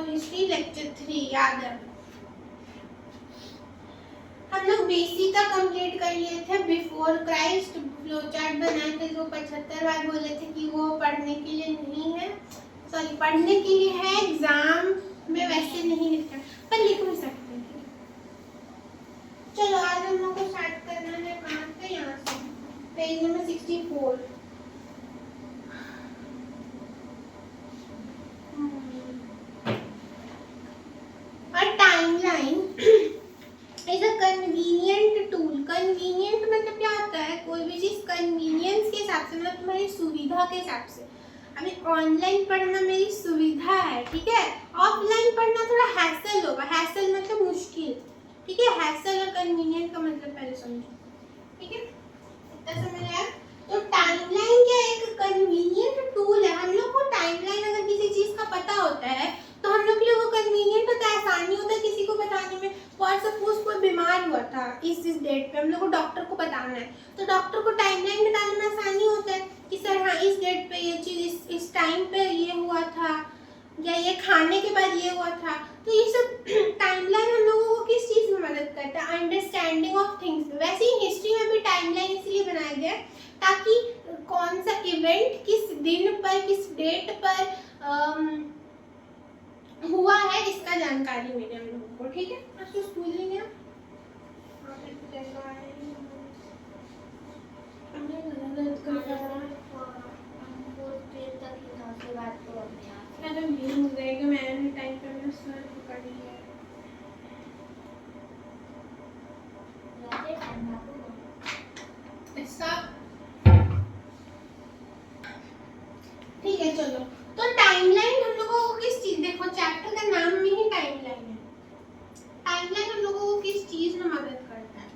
History lecture 3 याद है। हम लोग बेसिक का कंप्लीट कर लिए थे। बिफोर क्राइस्ट फ्लो चार्ट बनाए थे जो 75 बार बोले थे कि वो पढ़ने के लिए नहीं है, सॉरी पढ़ने के लिए है, एग्जाम में वैसे नहीं लिखा पर लिख भी सकते हैं। चलो आज हम लोग को स्टार्ट करना है कहाँ से, यहाँ से page number 64। Is a convenient tool. Convenient मतलब क्या होता है, कोई भी चीज कन्वीनियंस के हिसाब से, मतलब तुम्हारी सुविधा के हिसाब से। अभी ऑनलाइन पढ़ना मेरी सुविधा है, ठीक है। ऑफलाइन पढ़ना थोड़ा हैसल होगा, हैसल मतलब मुश्किल, ठीक है। हैसल और कन्वीनियंट का मतलब पहले समझो, ठीक है। इतना समझ आया। तो टाइमलाइन क्या एक कन्वीनियंट टूल है। हम लोग को टाइमलाइन अगर किसी चीज का पता होता है तो हम लोग के लिए वो कन्वीनियंट होता है, आसानी होता है किसी को बताने में। फॉर सपोज कोई बीमार हुआ था इस डेट पे, हम लोग को डॉक्टर को बताना है तो डॉक्टर को टाइमलाइन बताने में आसानी होता है कि सर हाँ इस डेट पे ये चीज इस टाइम पे ये हुआ था, या ये खाने के बाद ये हुआ था। तो ये सब टाइमलाइन हम लोगों को किस चीज में मदद करता है, अंडरस्टैंडिंग ऑफ थिंग्स। वैसे ही हिस्ट्री में भी टाइमलाइन इसलिए बनाया गया ताकि कौन सा इवेंट किस दिन पर किस डेट पर हुआ है इसका जानकारी मिले हम लोगों को, ठीक है। आज तो स्कूल नहीं गया, मैंने टाइम पे अपना सर पकड़ लिया ऐसा, ठीक है। चलो तो टाइमलाइन हम लोगों को किस चीज, देखो चैप्टर का नाम में ही टाइमलाइन है। टाइमलाइन हम लोगों को किस चीज में मदद करता है।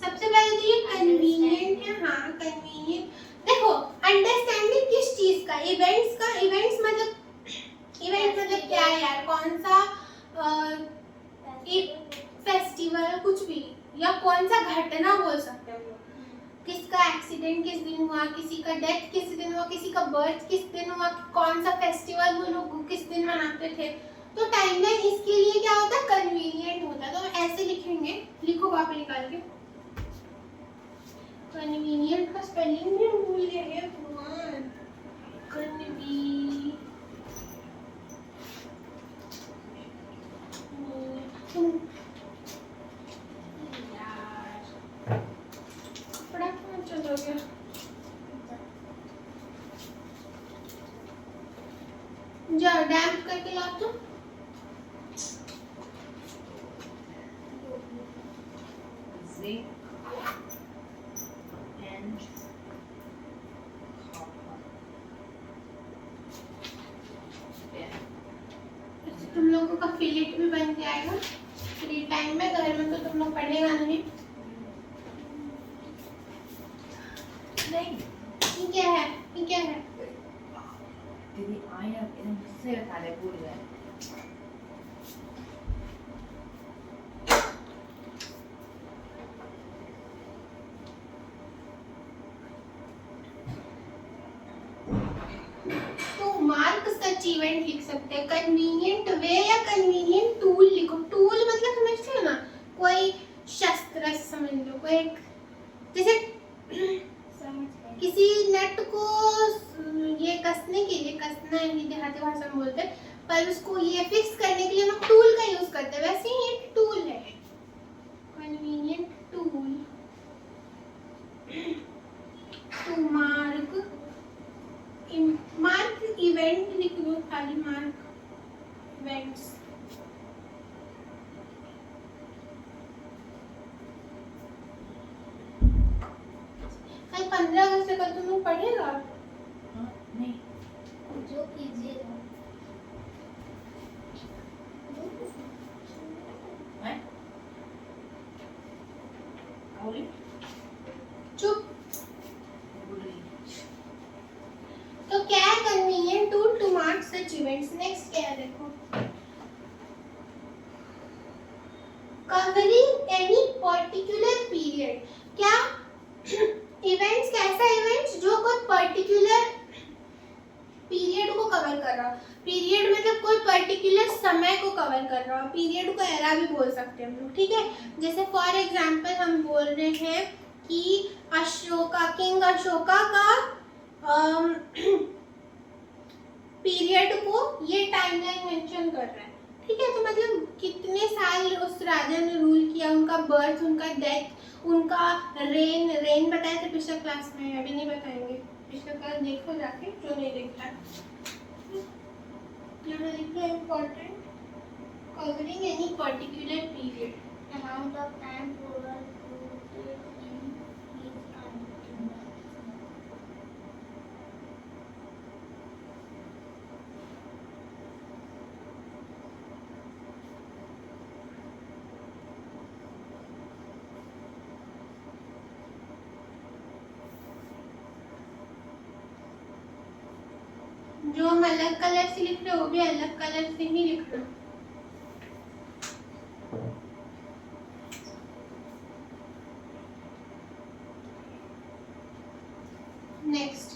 सबसे पहले तो ये कन्वीनियंट है, हाँ कन्वीनियंट। देखो अंडरस्टैंडिंग किस चीज का, इवेंट्स का। इवेंट्स मतलब इवेंट मतलब क्या है यार, कौन सा एक फेस्टिवल कुछ भी, या कौन सा घटना बोल सकते हैं हम लोग। किसका एक्सीडेंट किस दिन हुआ, किसी का डेथ किस दिन हुआ, किसी का बर्थ किस दिन हुआ, कौन सा फेस्टिवल वो लोग किस दिन मनाते थे। तो टाइमलाइन इसके लिए क्या होता है, कन्वीनियंट होता है। तो हम ऐसे लिखेंगे, लिखो कॉपी निकाल के। कन्वीनियंट का स्पेलिंग भी भूल गए हैं भगवान। जाओ डैम्प करके लाओ तो। तुम लोगों का फिलेट भी बन जाएगा फ्री टाइम में, घर में तो तुम लोग पढ़ेगा नहीं। ये क्या है, ये क्या है? दीदी आया एकदम मुझसे बता दे, भूल गए। तो मार्क्स सच इवेंट लिख सकते हैं। कन्वीनियंट वे या कन्वीनियंट टूल लिखो। टूल मतलब समझते हो ना, कोई शस्त्र समझ लो, कोई जैसे किसी नट को ये कसने के लिए, कसना है देहाती भाषा में बोलते हैं, पर उसको ये फिक्स करने के लिए हम टूल का यूज करते हैं। वैसे ही एक टूल है convenient tool to mark mark event लिख दो खाली, मार्क इवेंट्स। 15 अगस्त से कल तुम लोग पढ़ेगा? हाँ, नहीं जो कीजिएगा है बोली चुप। बोल रही तो क्या है convenient tool to mark such events? Next क्या है देखो, कवरिंग एनी पर्टिकुलर पीरियड। क्या इवेंट्स, कैसा इवेंट्स जो कोई पर्टिकुलर पीरियड को कवर कर रहा हो। पीरियड मतलब कोई पर्टिकुलर समय को कवर कर रहा हो। पीरियड को एरा भी बोल सकते हैं हम लोग, ठीक है। जैसे फॉर एग्जांपल हम बोल रहे हैं कि अशोका, किंग अशोका का पीरियड को ये टाइमलाइन मेंशन कर रहा है, ठीक है। तो मतलब कितने साल उस राजा ने रूल किया, उनका बर्थ, उनका डेथ, उनका रेन बताए थे पिछले क्लास में, अभी नहीं बताएंगे। पिछले क्लास देखो जाके जो नहीं देखता। यहाँ लिखो important, covering any particular period. amount of time rural rooted in each country. जो हम अलग कलर से लिख रहे हैं वो भी अलग कलर से ही लिखना। Next,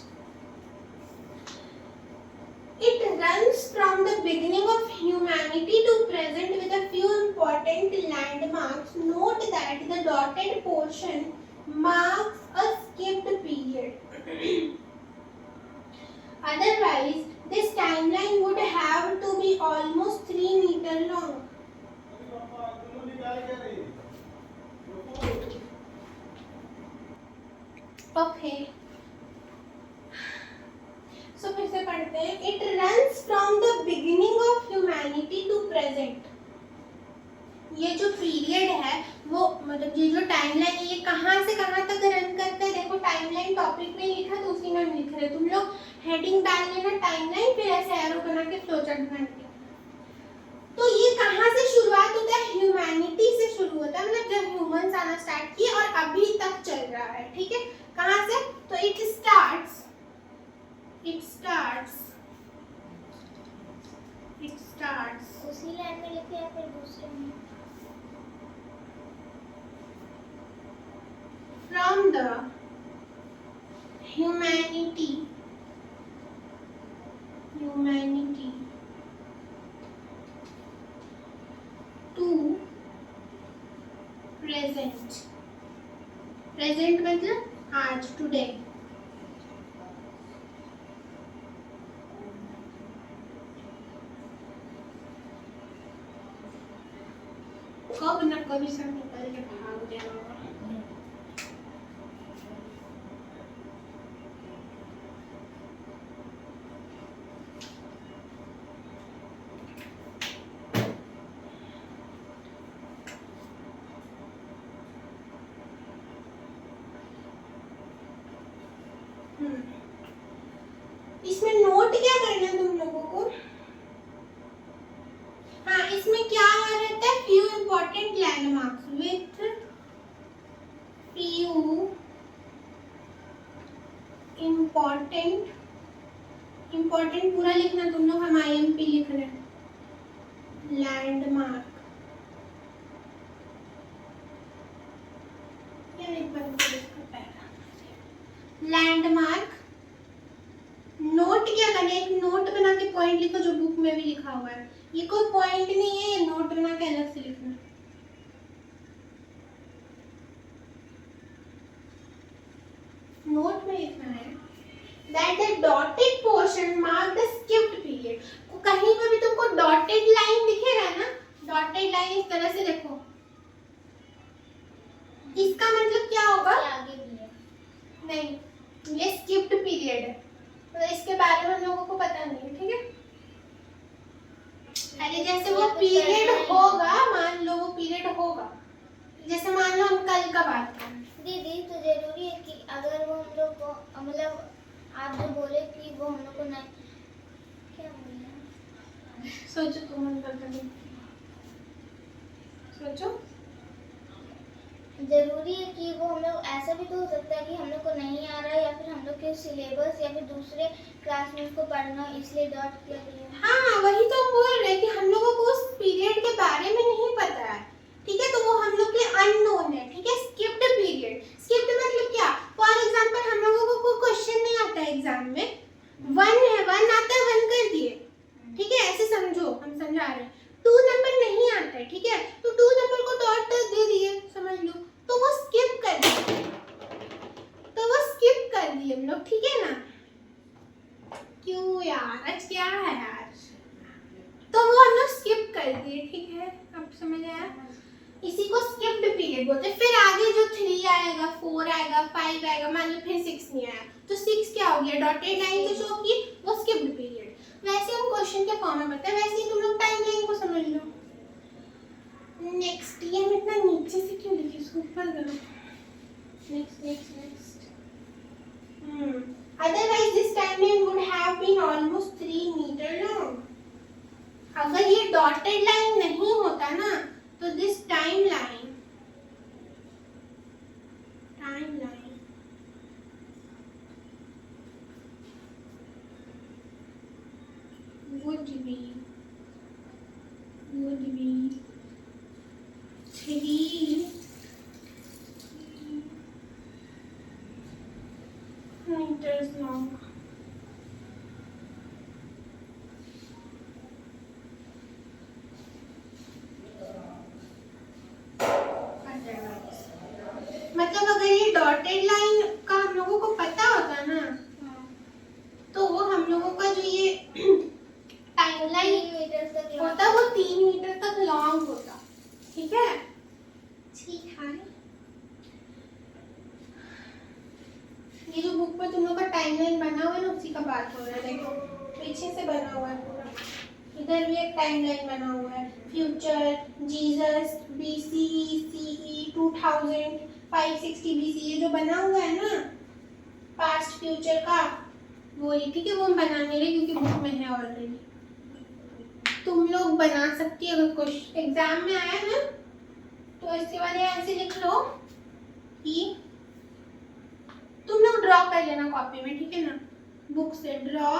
it runs from the beginning of humanity to present with a few important landmarks. Note that the dotted portion marks a skipped period. Otherwise, this timeline would have to be almost 3 meters long. Okay. So फिर से पढ़ते हैं। It runs from the beginning of humanity to present. ये जो period है वो मतलब ये जो टाइमलाइन है ये कहाँ से कहाँ तक रन करता है। देखो टाइमलाइन टॉपिक में लिखा तो उसी में हम लिख रहे हैं। तुम लोग हेडिंग डाल लेना टाइमलाइन, फिर ऐसे एरो बना के फ्लो चार्ट बना के। तो ये कहाँ से शुरुआत होता है? ह्यूमैनिटी से शुरू होता है, मतलब जब ह्यूमंस आना स्टार्ट किए और अभी तक चल रहा है, ठीक है। कहाँ से? तो इट स्टार्ट्स उसी लाइन में लिखे या फिर दूसरे में? from the humanity to present मतलब आज, टुडे। कब न कभी सब निकल के भाग जाएगा। इसमें नोट क्या करना है तुम लोगों को? हाँ, इसमें क्या रहता है? Few important landmarks with few important पूरा लिखना तुम लोग, हम IMP लिख रहे हैं। लैंडमार्क लैंडमार्क नोट क्या करना है? एक नोट बना के पॉइंट लिखो जो बुक में भी लिखा हुआ है। ये कोई पॉइंट नहीं है, ये नोट बना के अलग से लिखना। नोट में लिखना है that the dotted portion mark the skipped period. कहीं पर भी तुमको डॉटेड लाइन दिखेगा ना, डॉटेड लाइन इस तरह से देखो, इसका मतलब क्या होगा? आगे भी है नहीं, ये स्किप्ड पीरियड है, तो इसके बारे में हम लोगों को पता नहीं है, ठीक है। अरे जैसे वो पीरियड होगा, मान लो वो पीरियड होगा, जैसे मान लो हम कल का बात करें। दीदी, तो जरूरी है कि अगर वो हम लोग लोग को मतलब आप जो बोले कि वो हम लोग को नहीं क्या बोले सोचो तुम सोचो। जरूरी है कि वो हम लोग ऐसा भी तो हो सकता है कि हम लोग को नहीं आ रहा है या फिर हम लोग के सिलेबस या फिर दूसरे क्लास में उसको पढ़ना इसलिए डॉट किया गया। हाँ वही तो हम बोल रहे हैं कि हम लोगों को उस पीरियड के बारे में नहीं पता है, ठीक है, तो वो हम लोग के अननोन है, ठीक है। स्किप्ड पीरियड, स्किप्ड मतलब क्या, फॉर एग्जांपल हम लोगों को कोई क्वेश्चन नहीं आता है एग्जाम में, वन है, वन आता है, वन कर दिए, ठीक है, ऐसे समझो, हम समझा रहे हैं। 2 नंबर नहीं आता है, ठीक है, तो 2 नंबर को डॉट दे दिए, समझ लो, तो वो स्किप कर दिए, तो वो स्किप कर दिए हम लोग, ठीक है ना। क्यों यार, आज क्या है यार, तो वो हम लोग स्किप कर दिए, ठीक है, अब समझ आया। इसी को स्किप्ड पीरियड बोलते हैं। फिर आगे जो 3 आएगा, 4 आएगा, 5 आएगा, मान लो फिर 6 नहीं आया, तो 6 क्या हो गया, डॉटेड लाइन जो शो की वो स्किप्ड पीरियड। वैसे हम क्वेश्चन के फॉर्म में बताए, वैसे ही तुम लोग टाइमलाइन को समझ लो। नेक्स्ट, ये हम इतना नीचे से क्यों लिखे, इसको ऊपर करो। Next next next. Otherwise this timeline would have been almost 3 meter long. अगर ये डॉटेड लाइन नहीं होता ना, तो this timeline would be 3 meters long. मतलब अगर ये डॉटेड लाइन का हम लोगों को पता होता ना, तो वो हम लोगों का जो ये टाइमलाइन होता वो 3 मीटर तक लॉन्ग होता, ठीक है, ठीक है। ये जो बुक में तुम लोग का टाइमलाइन बना हुआ है ना, उसी का बात हो रहा है, देखो पीछे से बना हुआ है पूरा, इधर भी एक टाइमलाइन बना हुआ है, future, Jesus, BCE, CE, 2000, 560 BC, ये जो बना हुआ है ना पास्ट फ्यूचर का, वो ही, ठीक है, वो हम बना नहीं रहे क्योंकि बुक में है ऑलरेडी। तुम लोग बना सकती है, अगर क्वेश्चन एग्जाम में आया ना तो इसके बाद ऐसे लिख लो कि तुम लोग ड्रॉ कर लेना कॉपी में, ठीक है ना, बुक से ड्रॉ,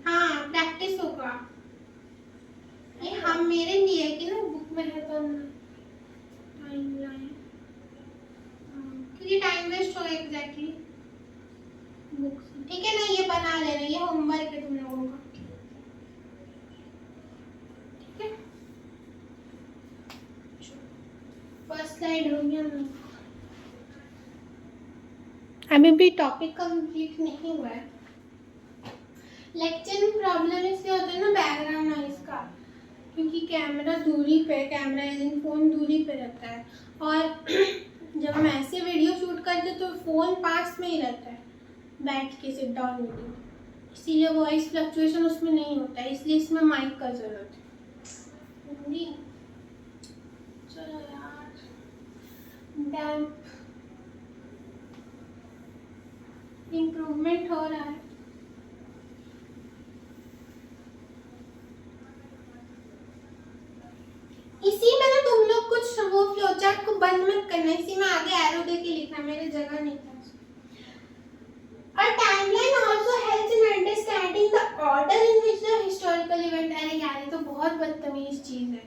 हाँ प्रैक्टिस होगा, ये हम मेरे लिए कि ना बुक में है तो टाइमलाइन, क्योंकि टाइम वेस्ट होगा एग्जैक्टली बुक से, ठीक है ना, ये बना लेना, ये होमवर्क है तुम लोगों का, ठीक है। फर्स्ट स्लाइड हो गया ना, अभी भी टॉपिक कंप्लीट नहीं हुआ है। लेक्चर में प्रॉब्लम इसलिए होता है ना बैकग्राउंड नॉइज का, क्योंकि कैमरा दूरी पे, कैमरा एज फोन दूरी पे रहता है, और जब हम ऐसे वीडियो शूट करते हैं तो फोन पास में ही रहता है बैठ के, सिट डाउन वीडियो, इसीलिए वॉइस फ्लक्चुएशन उसमें नहीं होता है, इसलिए इसमें माइक का जरूरत है। चलो यार, डैम्प इम्प्रूवमेंट हो रहा है। इसी में ना तुम लोग कुछ वो फ्लोचार्ट को बंद मत करना, इसी में आगे एरो देके लिखना, मेरे जगह नहीं था। A timeline also helps in understanding the order in which the historical event, अरे यार ये तो बहुत बदतमीज चीज है,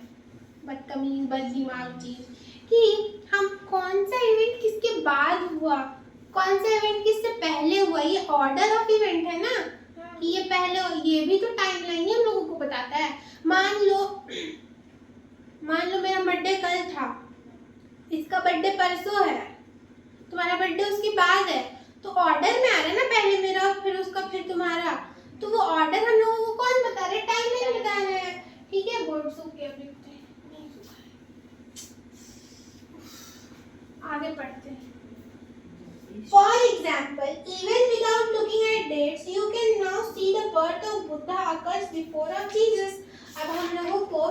बदतमीज बददिमाग चीज, कि हम कौन सा इवेंट किसके बाद हुआ, कौन सा इवेंट किससे पहले हुआ, ये ऑर्डर ऑफ इवेंट है ना, कि ये पहले, ये भी तो टाइमलाइन ही हम लोगों को बताता है। मान लो मेरा बर्थडे कल था, इसका बर्थडे परसों है, तुम्हारा बर्थडे उसके बाद है, तो ऑर्डर में आ रहा है ना, पहले मेरा फिर उसका फिर तुम्हारा, तो वो ऑर्डर हम लोगों को कौन बता रहा है, टाइमलाइन बता रहा है, ठीक है। बोर्ड सूख गया, आगे पढ़ते हैं। For example, even without looking at dates, you can now see the birth of Buddha occurs before of Jesus. अब हम लोगों को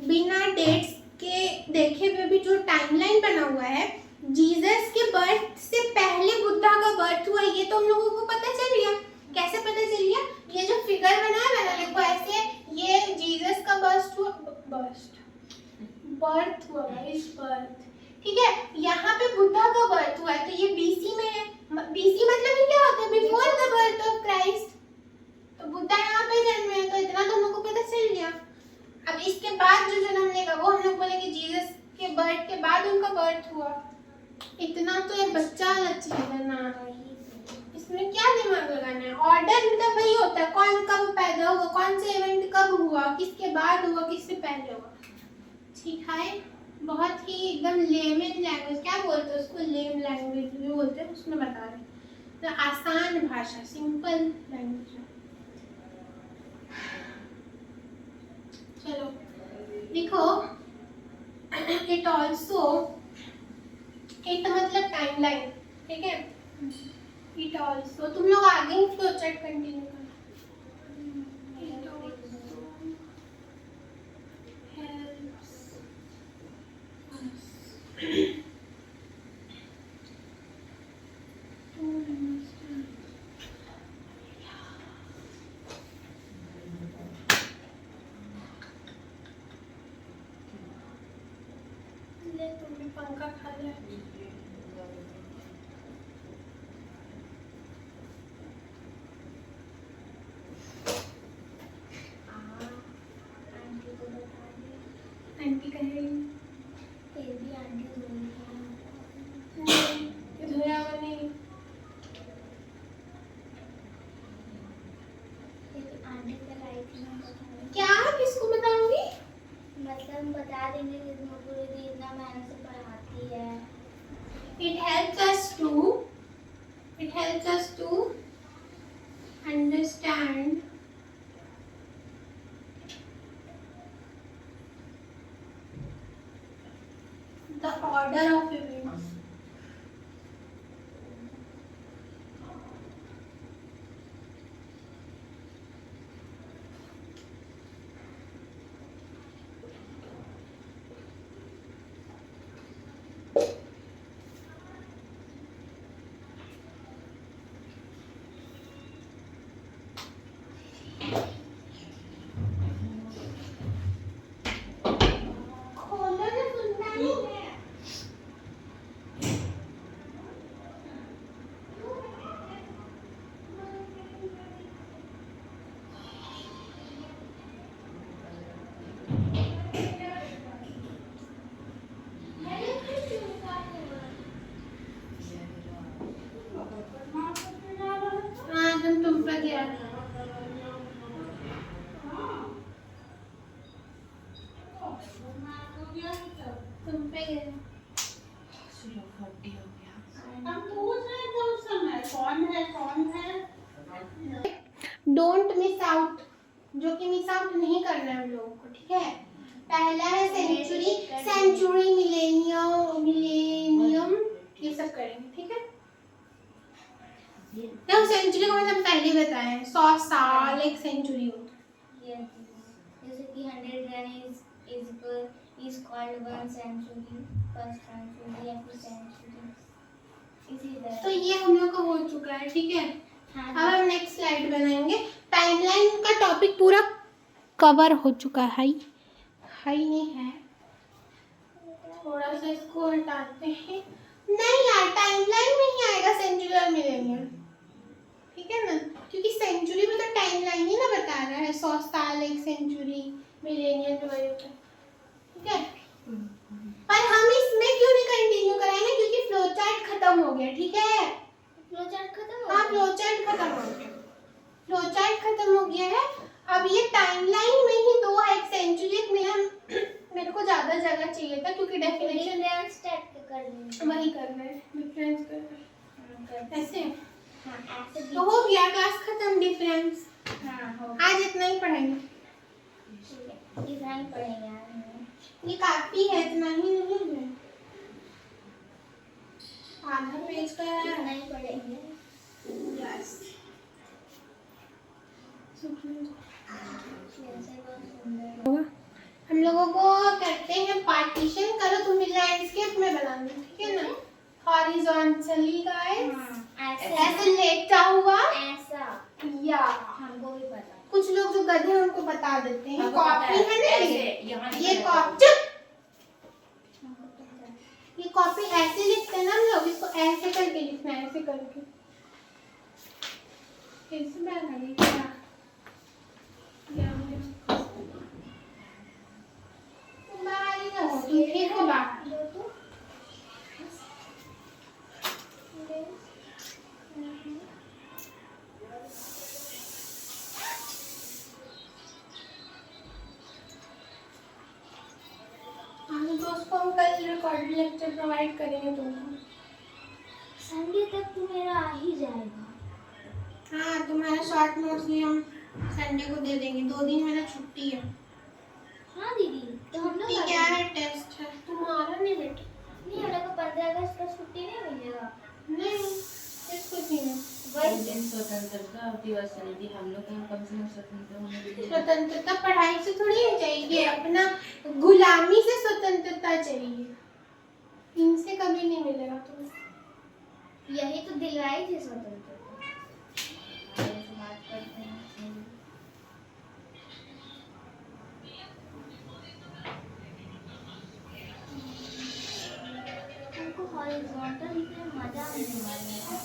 बिना डेट्स के देखे हुए भी जो टाइमलाइन बना हुआ है जीसस के बर्थ से पहले बुद्धा का बर्थ हुआ, ये तो हम लोगों को पता चल गया। कैसे पता चल गया? ये जो फिगर बना है मैंने, देखो ऐसे, ये जीसस का बर्थ हुआ, इस बर्थ, ठीक है। यहाँ पे बुद्धा का बर्थ हुआ है, तो ये बीसी में है। बीसी मतलब ये क्या होता है? Before the birth of Christ. तो बुद्धा यहाँ पे जन्मे हैं, तो इतना तो हम लोग को पता चल गया। अब इसके बाद जो जन्म लेगा वो हम लोग बोलेंगे जीसस के बर्थ के बाद उनका बर्थ हुआ। इतना तो ये बच्चा चाहिए ना, इसमें क्या दिमाग लगाना है? ऑर्डर मतलब वही होता है, कौन कब पैदा हुआ, कौन सा इवेंट कब हुआ, किसके बाद हुआ, किससे पहले हुआ। ठीक है, बहुत ही एकदम लेमन लैंग्वेज, क्या बोलते हैं उसको, लेम लैंग्वेज भी बोलते हैं, उसमें बता रहे हैं। तो आसान भाषा, सिंपल लैंग्वेज। चलो लिखो, इट ऑल्सो, इट मतलब टाइमलाइन, ठीक है। इट ऑल्सो, तुम लोग आगे ही फ्लो चार्ट कंटिन्यू करो। It also helps us to understand. ले तुमने पंखा खा लिया। आंटी को बता दे। आंटी कहेगी फिर भी आंटी बोली कि धोया हुआ नहीं। आंटी कल आई थी, मैं बताऊंगी। क्या? किसको बताऊंगी? मतलब बता देंगे कि तुम पूरे दिन इतना मेहनत से पढ़ाती है। It helps us to understand the order of events. खोलो ना, सुनता नहीं है। हाँ, तुम पे गया। तुम पे गया। हम पूछ रहे थे उस समय कौन है। डोंट मिस आउट, जो कि मिस आउट नहीं करना है हम लोगों को, ठीक है। पहला है सेंचुरी, मिलेनियम, ये सब करेंगे, ठीक है। तो सेंचुरी का मतलब पहले बताया है, 100 साल एक सेंचुरी होता है। जैसे कि 100 run is called 1 century, first century या फिर century, इसी तरह। तो ये हम लोग का हो चुका है, ठीक है। हाँ, अब हम नेक्स्ट स्लाइड बनाएंगे। टाइमलाइन का टॉपिक पूरा कवर हो चुका है, हाई नहीं है, थोड़ा सा इसको हटाते हैं। नहीं यार, टाइमलाइन में ही आएगा सेंचुरी और मिलेनियम, ठीक है ना, क्योंकि सेंचुरी में तो टाइमलाइन ही ना बता रहा है, 100 साल एक सेंचुरी, मिलेनियम तो वही होता है, ठीक है। पर हम इसमें क्यों नहीं कंटिन्यू कराएंगे, क्योंकि फ्लो चार्ट खत्म हो गया, ठीक है। फ्लो चार्ट खत्म हो हाँ, गया? फ्लो चार्ट खत्म हो गया, फ्लो चार्ट खत्म हो गया है। अब ये टाइमलाइन में ही 2 है, एक सेंचुरी, एक मिलियन। मेरे को ज्यादा जगह चाहिए था क्योंकि डेफिनेशन डिफरेंस टाइप के कर देंगे। वही करना है, डिफरेंस करना है ऐसे। हाँ, ऐसे भी। तो हो गया, क्लास खत्म, डिफरेंस। हाँ, हो आज इतना ही पढ़ेंगे, ठीक है, इतना ही पढ़ेंगे आज हम। ये काफी है, इतना ही नहीं है, आधा पेज का इतना है। ही पढ़ेंगे। यस, वैसे बहुत सुंदर। हम लोगों को करते हैं पार्टीशन। करो तुम भी, लैंडस्केप में बनाना, ठीक है ना। हॉरिजॉन्टली गाइस, ऐसे ऐसे लेटा हुआ, ऐसा या हमको भी पता। कुछ लोग जो गधे हैं उनको बता देते हैं। हमको पता कॉपी है ना ऐसे यहाँ ये लिखा कॉपी, चुप, हमको पता है। ये कॉपी ऐसे लिखते हैं ना हम लोग, इसको ऐसे करके लिखना है, ऐसे करके। कैसे बैग है ये क्या? तुम बाहर ही ना हो, तुम फेंको बाहर। दो तो हाँ, तो उसको हम कल रिकॉर्ड लेक्चर प्रोवाइड करेंगे तुमको। संडे तक तो मेरा आ ही जाएगा। हाँ, तुम्हारा शॉर्ट नोट्स भी हम संडे को दे देंगे। 2 दिन मेरा छुट्टी है। हाँ दीदी, तो हम लोग छुट्टी क्या है? टेस्ट है। तुम्हारा नहीं बेटा? नहीं, हम लोग को 15 अगस्त का छुट्टी नहीं मिलेगा। नहीं, इसको नहीं है। वही उस दिन स्वतंत्रता दिवस है दीदी, हम लोग को कम से कम स्वतंत्र होने दीजिए। स्वतंत्रता पढ़ाई से थोड़ी ही चाहिए, अपना गुलामी से स्वतंत्रता चाहिए। इनसे कभी नहीं मिलेगा तुम्हें। यही तो दिलवाई थी स्वतंत्रता। ऐसे बात करते हैं। हमको हॉरिजॉन्टल लिखने में मजा आने वाला है।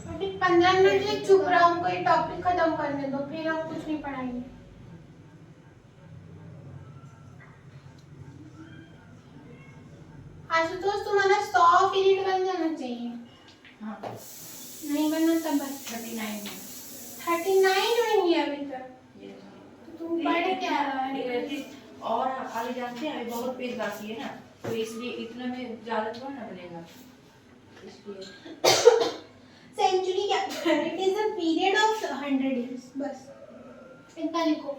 अभी 15 मिनट से चुप रहो, हमको ये टॉपिक खत्म करने दो, फिर हम कुछ नहीं पढ़ाएंगे। आशुतोष, तुम्हारा 100 पीरियड बन जाना चाहिए। हाँ, नहीं बनना तब बस। 39 में 39 नहीं है अभी तक। ये तो तुम पढ़ क्या रहा है? और आगे जानते हैं अभी बहुत पेज बाकी है ना, तो इसलिए इतना में ज्यादा थोड़ा ना बनेगा, इसलिए सेंचुरी क्या? It is a period of 100 years, बस इतना लिखो।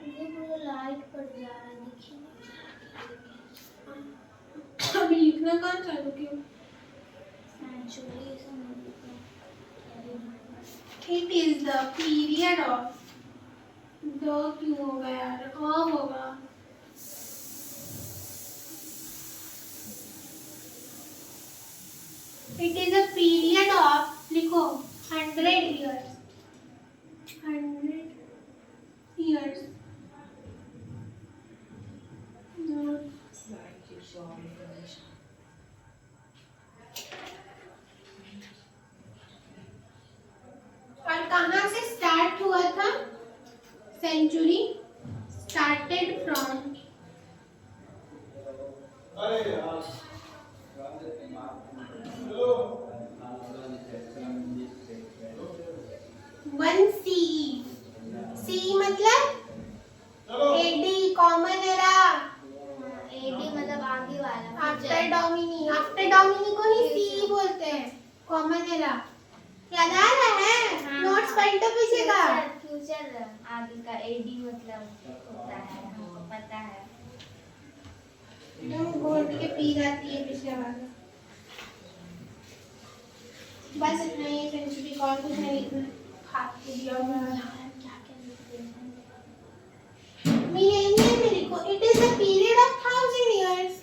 ये पूरा लाइट पड़ जा रहा है, देखिए। अभी लिखना कहाँ चालू किया? सेंचुरी ऐसा नहीं लिखा। It is the period of, दो क्यों होगा यार? होगा। It is a period of, लिखो 100 years, 100 years। और कहाँ से स्टार्ट हुआ था सेंचुरी? स्टार्टेड फ्रॉम वन सी। सी मतलब एडी, कॉमन एरा। एडी मतलब आगे वाला। आफ्टर डोमिनी, आफ्टर डोमिनी को ही सी बोलते हैं, कॉमन एरा। याद आ रहा है? हाँ। नोट्स पॉइंट पीछे का। फ्यूचर आगे का एडी मतलब होता है, हमको पता है। एकदम घोट के पी जाती है पिछले वाला। बस इतना ही सेंचुरी का, और कुछ नहीं लिखना। हाथ पे दिया हुआ है। क्या क्या लिखते हैं? मिलेनियम में लिखो, it is the period of 1000 years।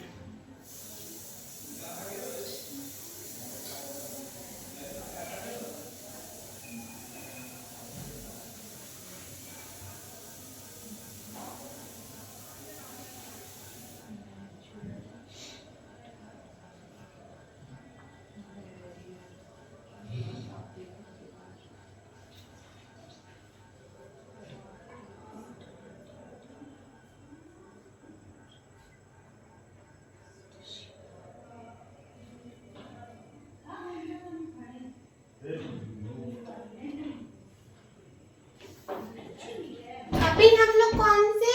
अभी हम लोग कौन से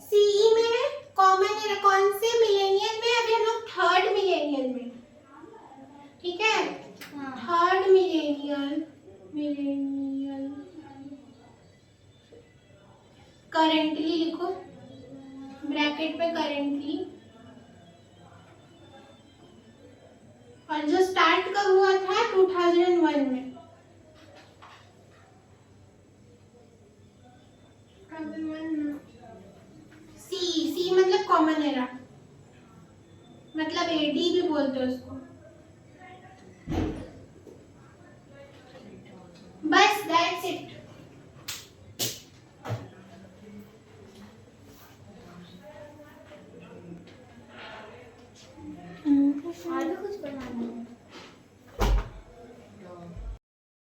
सीई में है? Common era. कौन से मिलेनियम में? अभी हम लोग थर्ड मिलेनियम में, ठीक है? हाँ। थर्ड मिलेनियल, करेंटली लिखो ब्रैकेट पे, करेंटली। और जो स्टार्ट कब हुआ था 2001 में। 2001 में। सी मतलब कॉमन एरा, मतलब एडी भी बोलते हैं उसको।